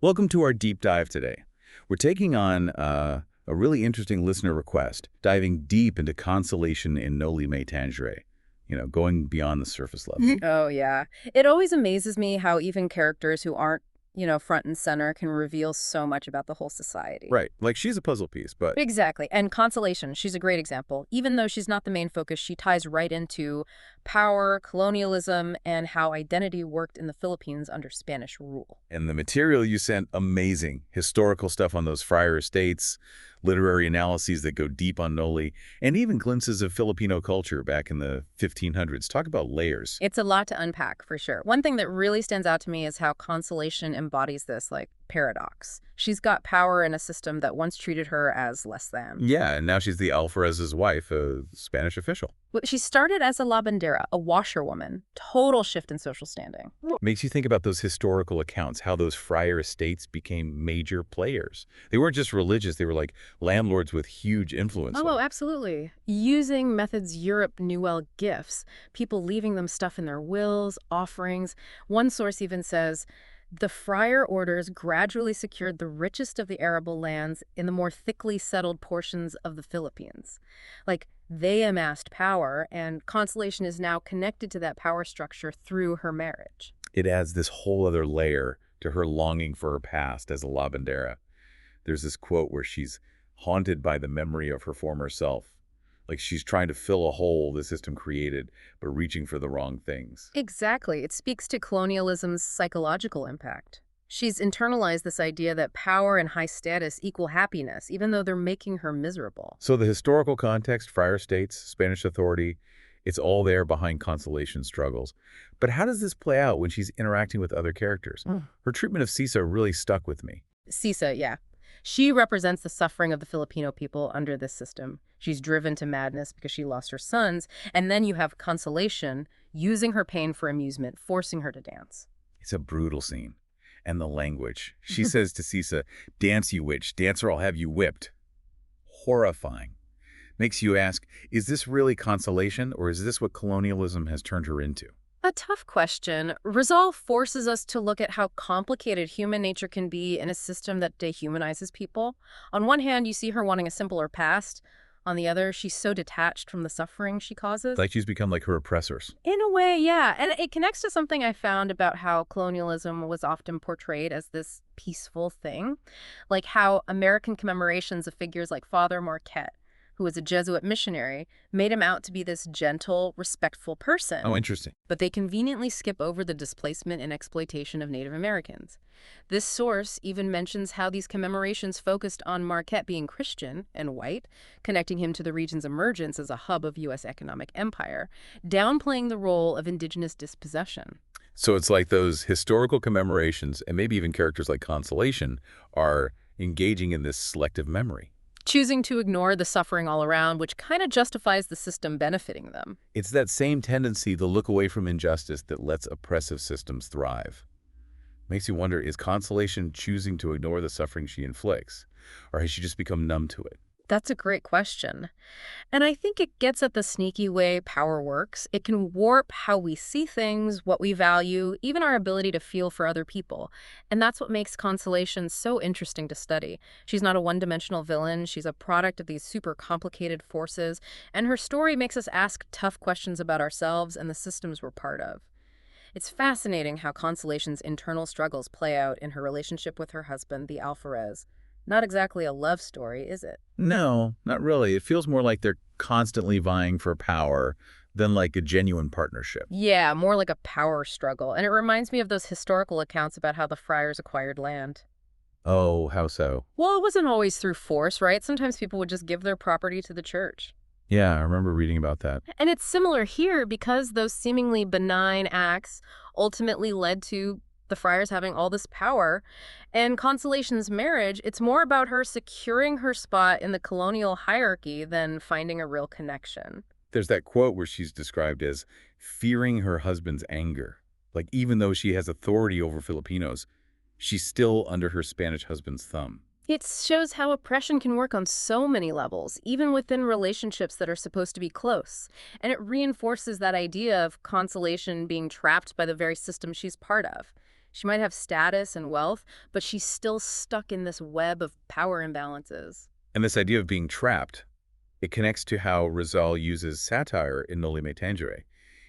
Welcome to our deep dive today. We're taking on a really interesting listener request, diving deep into consolation in Noli Me Tangere, going beyond the surface level. Oh, yeah. It always amazes me how even characters who aren't, front and center can reveal so much about the whole society. Right, like she's a puzzle piece, but Exactly. And Consolation, she's a great example. Even though she's not the main focus, she ties right into power, colonialism, and how identity worked in the Philippines under Spanish rule. and the material you sent, amazing. Historical stuff on those friar estates, literary analyses that go deep on Noli, and even glimpses of Filipino culture back in the 1500s. Talk about layers. It's a lot to unpack, for sure. One thing that really stands out to me is how Consolation embodies this, paradox. She's got power in a system that once treated her as less than. Yeah, and now she's the alferez's wife, a Spanish official. She started as a lavandera, a washerwoman. Total shift in social standing. Makes you think about those historical accounts, how those friar estates became major players. They weren't just religious, they were like landlords with huge influence. Oh, absolutely. Using methods Europe knew well, gifts, people leaving them stuff in their wills, offerings. One source even says, the friar orders gradually secured the richest of the arable lands in the more thickly settled portions of the Philippines. They amassed power, and Consolation is now connected to that power structure through her marriage. It adds this whole other layer to her longing for her past as a lavandera. There's this quote where she's haunted by the memory of her former self. Like she's trying to fill a hole the system created, but reaching for the wrong things. Exactly. It speaks to colonialism's psychological impact. She's internalized this idea that power and high status equal happiness, even though they're making her miserable. So the historical context, friar states, Spanish authority, it's all there behind Consolation's struggles. But how does this play out when she's interacting with other characters? Her treatment of Sisa really stuck with me. Sisa, yeah. She represents the suffering of the Filipino people under this system. She's driven to madness because she lost her sons, and then you have Consolation using her pain for amusement, forcing her to dance. It's a brutal scene. And the language. She says to Sisa, "Dance, you witch, dance or I'll have you whipped." Horrifying. Makes you ask, is this really consolation, or is this what colonialism has turned her into? A tough question. Resolve forces us to look at how complicated human nature can be in a system that dehumanizes people. On one hand, you see her wanting a simpler past. On the other, she's so detached from the suffering she causes. Like she's become like her oppressors. In a way, yeah. And it connects to something I found about how colonialism was often portrayed as this peaceful thing. Like how American commemorations of figures like Father Marquette, who was a Jesuit missionary, made him out to be this gentle, respectful person. Oh, interesting. But they conveniently skip over the displacement and exploitation of Native Americans. This source even mentions how these commemorations focused on Marquette being Christian and white, connecting him to the region's emergence as a hub of U.S. economic empire, downplaying the role of indigenous dispossession. So it's like those historical commemorations, and maybe even characters like Consolation, are engaging in this selective memory. Choosing to ignore the suffering all around, which kind of justifies the system benefiting them. It's that same tendency to look away from injustice that lets oppressive systems thrive. Makes you wonder, is Consolation choosing to ignore the suffering she inflicts, or has she just become numb to it? That's a great question. And I think it gets at the sneaky way power works. It can warp how we see things, what we value, even our ability to feel for other people. And that's what makes Consolation so interesting to study. She's not a one-dimensional villain. She's a product of these super complicated forces. And her story makes us ask tough questions about ourselves and the systems we're part of. It's fascinating how Consolation's internal struggles play out in her relationship with her husband, the alferez. Not exactly a love story, is it? No, not really. It feels more like they're constantly vying for power than like a genuine partnership. Yeah, more like a power struggle. And it reminds me of those historical accounts about how the friars acquired land. Oh, how so? Well, it wasn't always through force, right? Sometimes people would just give their property to the church. Yeah, I remember reading about that. And it's similar here because those seemingly benign acts ultimately led to the friars having all this power. And Consolation's marriage, it's more about her securing her spot in the colonial hierarchy than finding a real connection. There's that quote where she's described as fearing her husband's anger. Like even though she has authority over Filipinos, she's still under her Spanish husband's thumb. It shows how oppression can work on so many levels, even within relationships that are supposed to be close. And it reinforces that idea of Consolation being trapped by the very system she's part of. She might have status and wealth, but she's still stuck in this web of power imbalances. And this idea of being trapped, it connects to how Rizal uses satire in Noli Me Tangere.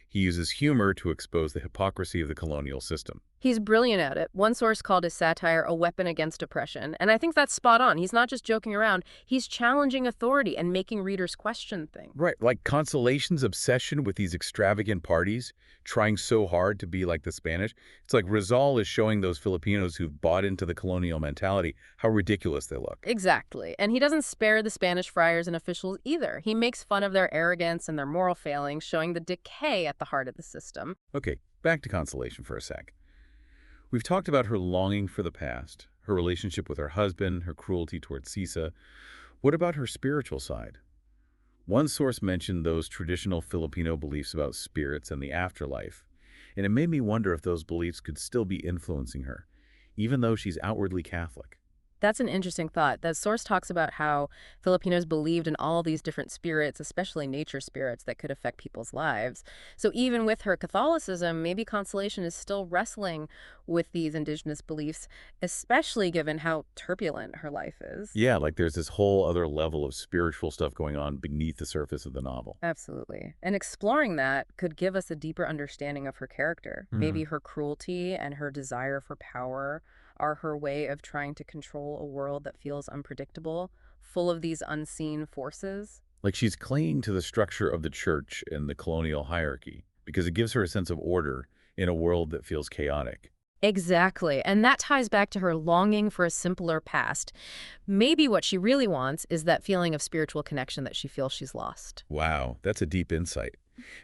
He uses humor to expose the hypocrisy of the colonial system. He's brilliant at it. One source called his satire a weapon against oppression, and I think that's spot on. He's not just joking around, he's challenging authority and making readers question things. Right, like Consolation's obsession with these extravagant parties, trying so hard to be like the Spanish. It's like Rizal is showing those Filipinos who've bought into the colonial mentality how ridiculous they look. Exactly. And he doesn't spare the Spanish friars and officials either. He makes fun of their arrogance and their moral failings, showing the decay at the heart of the system. Okay, back to Consolation for a sec. We've talked about her longing for the past, her relationship with her husband, her cruelty towards Sisa. What about her spiritual side? One source mentioned those traditional Filipino beliefs about spirits and the afterlife, and it made me wonder if those beliefs could still be influencing her, even though she's outwardly Catholic. That's an interesting thought. That source talks about how Filipinos believed in all these different spirits, especially nature spirits that could affect people's lives. So even with her Catholicism, maybe Consolation is still wrestling with these indigenous beliefs, especially given how turbulent her life is. Yeah, like there's this whole other level of spiritual stuff going on beneath the surface of the novel. Absolutely. And exploring that could give us a deeper understanding of her character. Mhm. Maybe her cruelty and her desire for power are her way of trying to control a world that feels unpredictable, full of these unseen forces. Like she's clinging to the structure of the church and the colonial hierarchy because it gives her a sense of order in a world that feels chaotic. Exactly. And that ties back to her longing for a simpler past. Maybe what she really wants is that feeling of spiritual connection that she feels she's lost. Wow, that's a deep insight.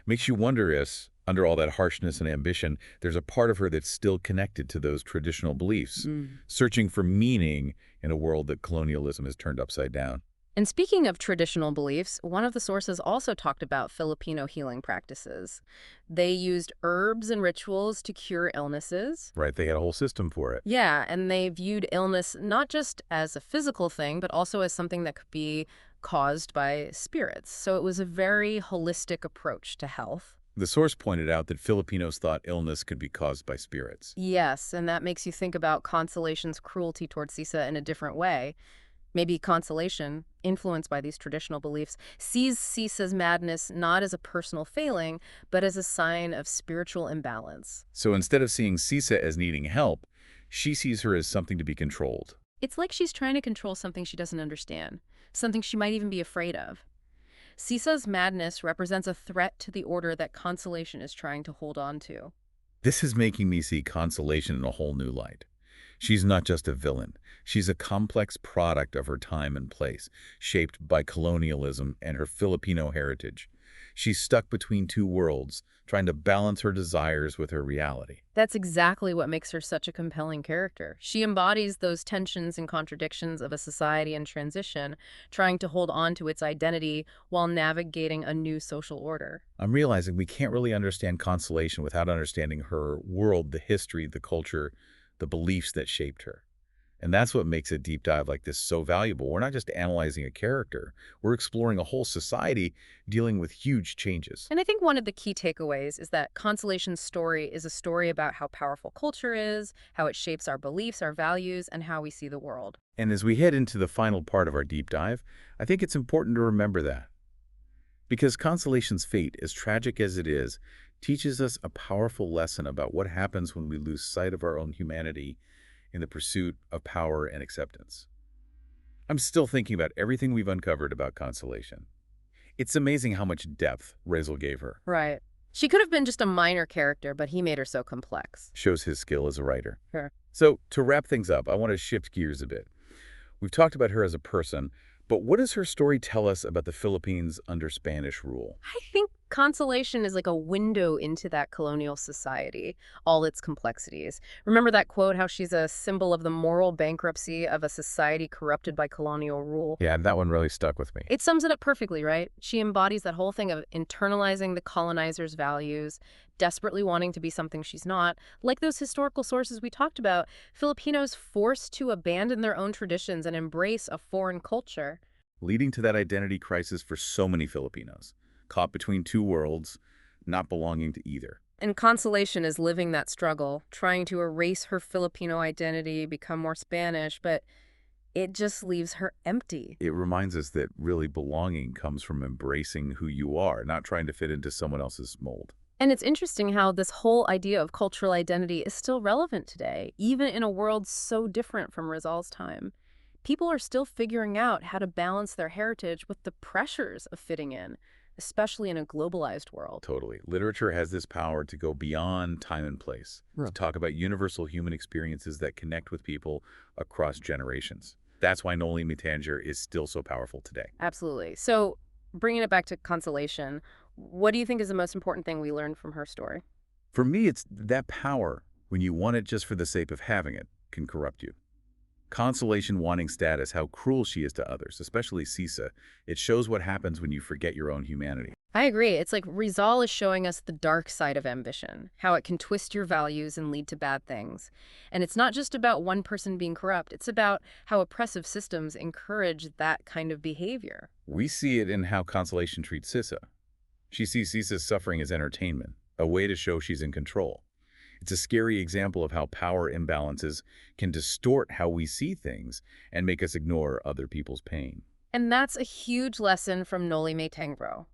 Makes you wonder if, under all that harshness and ambition, there's a part of her that's still connected to those traditional beliefs, searching for meaning in a world that colonialism has turned upside down. And speaking of traditional beliefs, one of the sources also talked about Filipino healing practices. They used herbs and rituals to cure illnesses. Right, they had a whole system for it. Yeah, and they viewed illness not just as a physical thing, but also as something that could be caused by spirits. So it was a very holistic approach to health. The source pointed out that Filipinos thought illness could be caused by spirits. Yes, and that makes you think about Consolation's cruelty towards Sisa in a different way. Maybe Consolation, influenced by these traditional beliefs, sees Sisa's madness not as a personal failing, but as a sign of spiritual imbalance. So instead of seeing Sisa as needing help, she sees her as something to be controlled. It's like she's trying to control something she doesn't understand, something she might even be afraid of. Sisa's madness represents a threat to the order that Consolation is trying to hold on to. This is making me see Consolation in a whole new light. She's not just a villain. She's a complex product of her time and place, shaped by colonialism and her Filipino heritage. She's stuck between two worlds, trying to balance her desires with her reality. That's exactly what makes her such a compelling character. She embodies those tensions and contradictions of a society in transition, trying to hold on to its identity while navigating a new social order. I'm realizing we can't really understand Consolation without understanding her world, the history, the culture, the beliefs that shaped her. And that's what makes a deep dive like this so valuable. We're not just analyzing a character. We're exploring a whole society dealing with huge changes. And I think one of the key takeaways is that Consolation's story is a story about how powerful culture is, how it shapes our beliefs, our values, and how we see the world. And as we head into the final part of our deep dive, I think it's important to remember that. Because Consolation's fate, as tragic as it is, teaches us a powerful lesson about what happens when we lose sight of our own humanity in the pursuit of power and acceptance. I'm still thinking about everything we've uncovered about Consolation. It's amazing how much depth Razel gave her. Right. She could have been just a minor character, but he made her so complex. Shows his skill as a writer. Sure. So, to wrap things up, I want to shift gears a bit. We've talked about her as a person, but what does her story tell us about the Philippines under Spanish rule? I think Consolation is like a window into that colonial society, all its complexities. Remember that quote, how she's a symbol of the moral bankruptcy of a society corrupted by colonial rule? Yeah, that one really stuck with me. It sums it up perfectly, right? She embodies that whole thing of internalizing the colonizer's values, desperately wanting to be something she's not. Like those historical sources we talked about, Filipinos forced to abandon their own traditions and embrace a foreign culture. Leading to that identity crisis for so many Filipinos, caught between two worlds, not belonging to either. And Consolation is living that struggle, trying to erase her Filipino identity, become more Spanish, but it just leaves her empty. It reminds us that really belonging comes from embracing who you are, not trying to fit into someone else's mold. And it's interesting how this whole idea of cultural identity is still relevant today, even in a world so different from Rizal's time. People are still figuring out how to balance their heritage with the pressures of fitting in, especially in a globalized world. Totally. Literature has this power to go beyond time and place, to talk about universal human experiences that connect with people across generations. That's why Noli Me Tangere is still so powerful today. Absolutely. So, bringing it back to Consolation, what do you think is the most important thing we learned from her story? For me, it's that power, when you want it just for the sake of having it, can corrupt you. Consolation wanting status, how cruel she is to others, especially Sisa. It shows what happens when you forget your own humanity. I agree. It's like Rizal is showing us the dark side of ambition, how it can twist your values and lead to bad things. And it's not just about one person being corrupt. It's about how oppressive systems encourage that kind of behavior. We see it in how Consolation treats Sisa. She sees Sisa's suffering as entertainment, a way to show she's in control. It's a scary example of how power imbalances can distort how we see things and make us ignore other people's pain. And that's a huge lesson from Noli Me Tangere.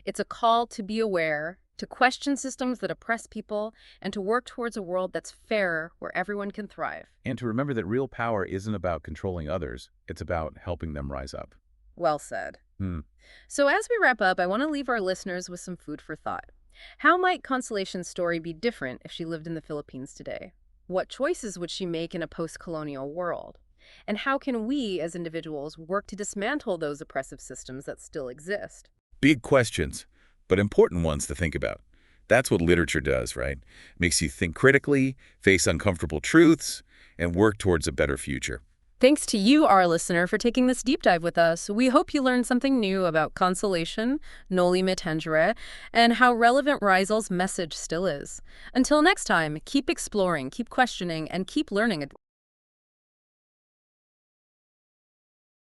It's a call to be aware, to question systems that oppress people, and to work towards a world that's fairer, where everyone can thrive. And to remember that real power isn't about controlling others, it's about helping them rise up. Well said. Hmm. So as we wrap up, I want to leave our listeners with some food for thought. How might Consolation's story be different if she lived in the Philippines today? What choices would she make in a post-colonial world? And how can we, as individuals, work to dismantle those oppressive systems that still exist? Big questions, but important ones to think about. That's what literature does, right? Makes you think critically, face uncomfortable truths, and work towards a better future. Thanks to you, our listener, for taking this deep dive with us. We hope you learned something new about Consolation, Noli Me Tangere, and how relevant Rizal's message still is. Until next time, keep exploring, keep questioning, and keep learning.